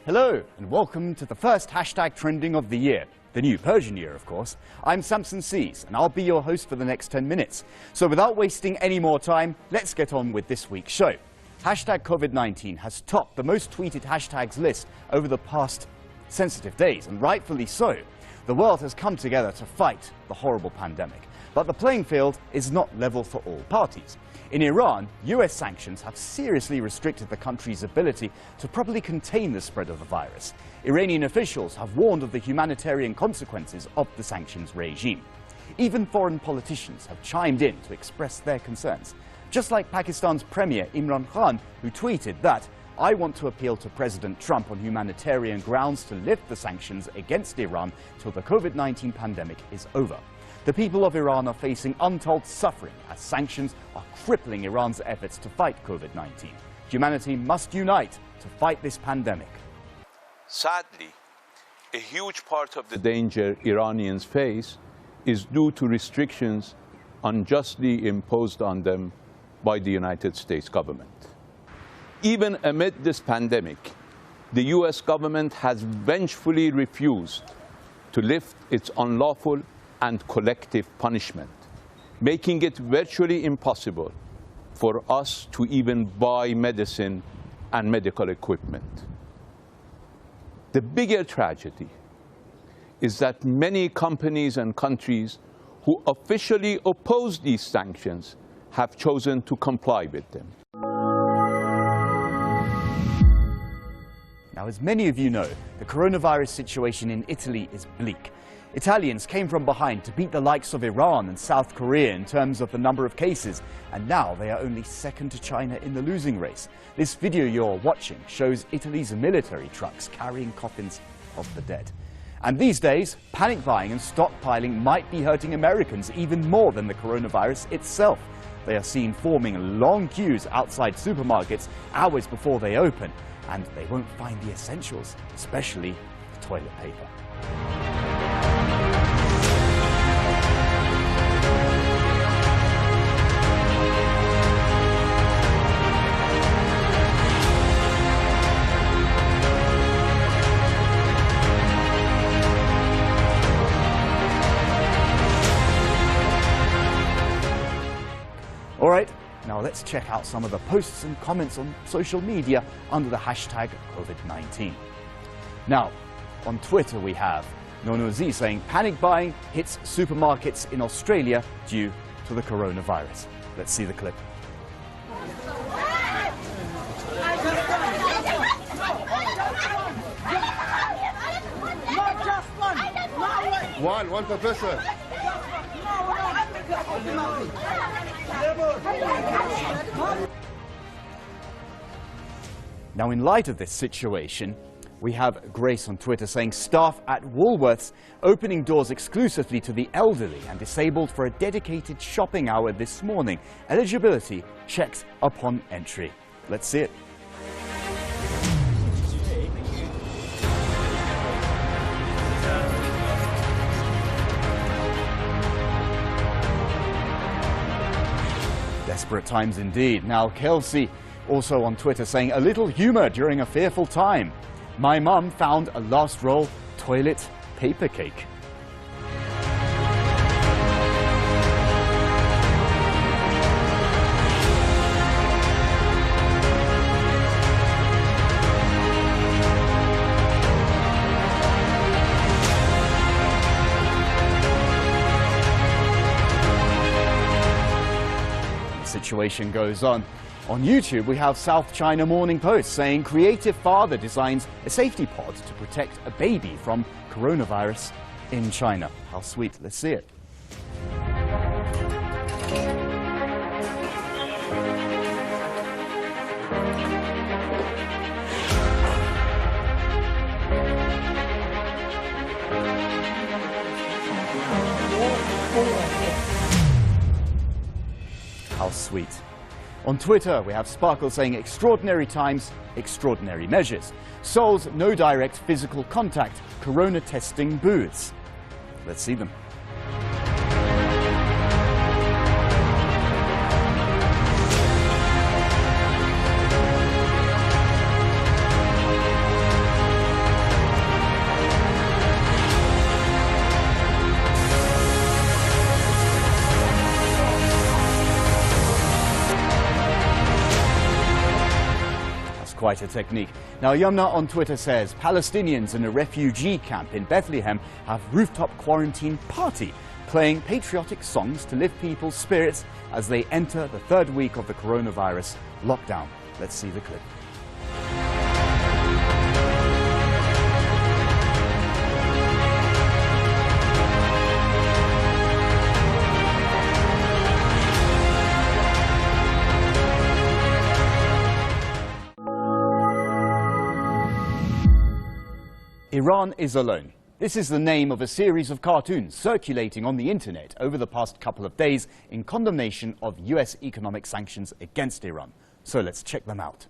Hello and welcome to the first hashtag trending of the year, the new Persian year of course. I'm Samson Sees and I'll be your host for the next 10 minutes. So without wasting any more time, let's get on with this week's show. Hashtag Covid-19 has topped the most tweeted hashtags list over the past sensitive days, and rightfully so. The world has come together to fight the horrible pandemic, but the playing field is not level for all parties. In Iran, US sanctions have seriously restricted the country's ability to properly contain the spread of the virus. Iranian officials have warned of the humanitarian consequences of the sanctions regime. Even foreign politicians have chimed in to express their concerns, just like Pakistan's Premier Imran Khan, who tweeted that, "I want to appeal to President Trump on humanitarian grounds to lift the sanctions against Iran till the COVID-19 pandemic is over." The people of Iran are facing untold suffering as sanctions are crippling Iran's efforts to fight COVID-19. Humanity must unite to fight this pandemic. Sadly, a huge part of the danger Iranians face is due to restrictions unjustly imposed on them by the United States government. Even amid this pandemic, the US government has vengefully refused to lift its unlawful and collective punishment, making it virtually impossible for us to even buy medicine and medical equipment. The bigger tragedy is that many companies and countries who officially oppose these sanctions have chosen to comply with them. Now, as many of you know, the coronavirus situation in Italy is bleak. Italians came from behind to beat the likes of Iran and South Korea in terms of the number of cases, and now they are only second to China in the losing race. This video you're watching shows Italy's military trucks carrying coffins of the dead. And these days, panic buying and stockpiling might be hurting Americans even more than the coronavirus itself. They are seen forming long queues outside supermarkets hours before they open, and they won't find the essentials, especially the toilet paper. All right, now let's check out some of the posts and comments on social media under the hashtag Covid-19. Now, on Twitter we have Nonozi saying panic buying hits supermarkets in Australia due to the coronavirus. Let's see the clip. One per person. Now, in light of this situation, we have Grace on Twitter saying staff at Woolworths opening doors exclusively to the elderly and disabled for a dedicated shopping hour this morning. Eligibility checked upon entry. Let's see it. Desperate times indeed. Now, Kelsey also on Twitter saying a little humor during a fearful time. My mum found a last roll toilet paper cake. Situation goes on. On YouTube, we have South China Morning Post saying creative father designs a safety pod to protect a baby from coronavirus in China. How sweet. Let's see it. How sweet. On Twitter, we have Sparkle saying extraordinary times, extraordinary measures. Seoul's no direct physical contact, corona testing booths. Let's see them. quite a technique. Now, Yumna on Twitter says, Palestinians in a refugee camp in Bethlehem have rooftop quarantine party, playing patriotic songs to lift people's spirits as they enter the third week of the coronavirus lockdown. Let's see the clip. Iran is alone. This is the name of a series of cartoons circulating on the internet over the past couple of days in condemnation of US economic sanctions against Iran. So let's check them out.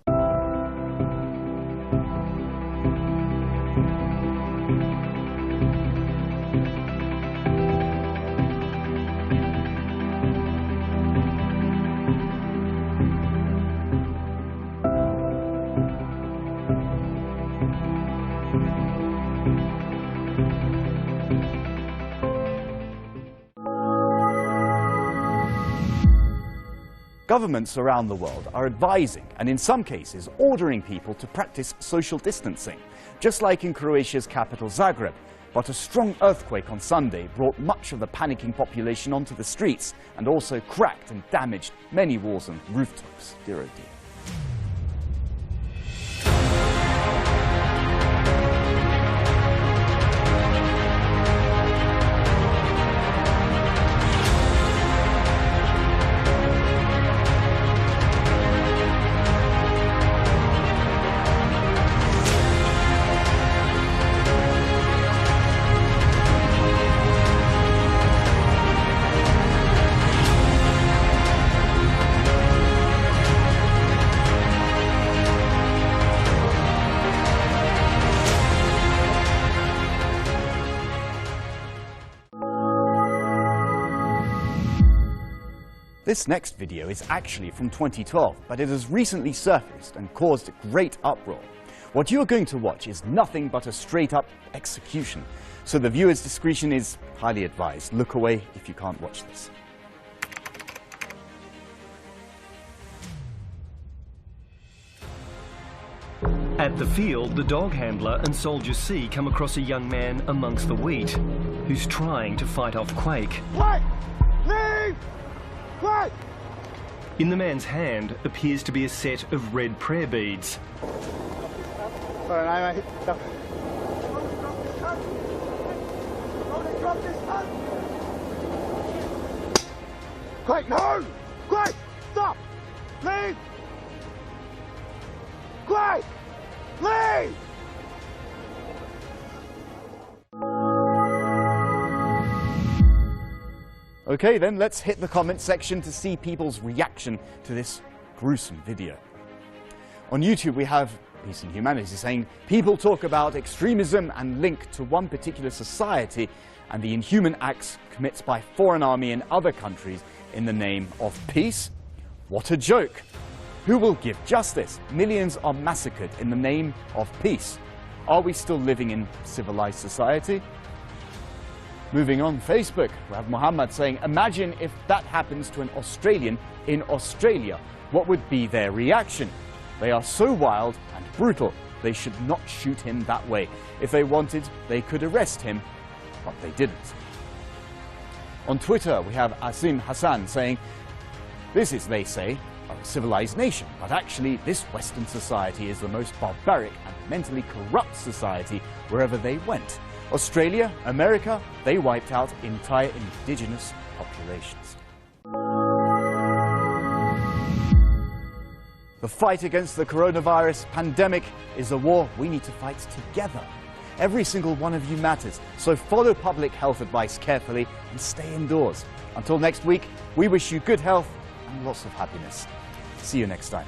Governments around the world are advising and in some cases ordering people to practice social distancing, just like in Croatia's capital Zagreb. But a strong earthquake on Sunday brought much of the panicking population onto the streets and also cracked and damaged many walls and rooftops. Dear oh dear. This next video is actually from 2012, but it has recently surfaced and caused great uproar. What you are going to watch is nothing but a straight-up execution, so the viewer's discretion is highly advised. Look away if you can't watch this. At the field, the dog handler and Soldier C come across a young man amongst the wheat who's trying to fight off Quake. Quiet! Leave! Quiet! In the man's hand appears to be a set of red prayer beads. Quiet, no! Quiet! Stop! Leave! Quiet! Leave! Okay, then let's hit the comment section to see people's reaction to this gruesome video. On YouTube, we have Peace and Humanity saying, people talk about extremism and link to one particular society and the inhuman acts committed by foreign army in other countries in the name of peace. What a joke! Who will give justice? Millions are massacred in the name of peace. Are we still living in civilized society? Moving on Facebook, we have Muhammad saying, imagine if that happens to an Australian in Australia. What would be their reaction? They are so wild and brutal, they should not shoot him that way. If they wanted, they could arrest him, but they didn't. On Twitter, we have Asim Hassan saying, this is, they say, a civilized nation, but actually this Western society is the most barbaric and mentally corrupt society wherever they went. Australia, America, they wiped out entire indigenous populations. The fight against the coronavirus pandemic is a war we need to fight together. Every single one of you matters, so follow public health advice carefully and stay indoors. Until next week, we wish you good health and lots of happiness. See you next time.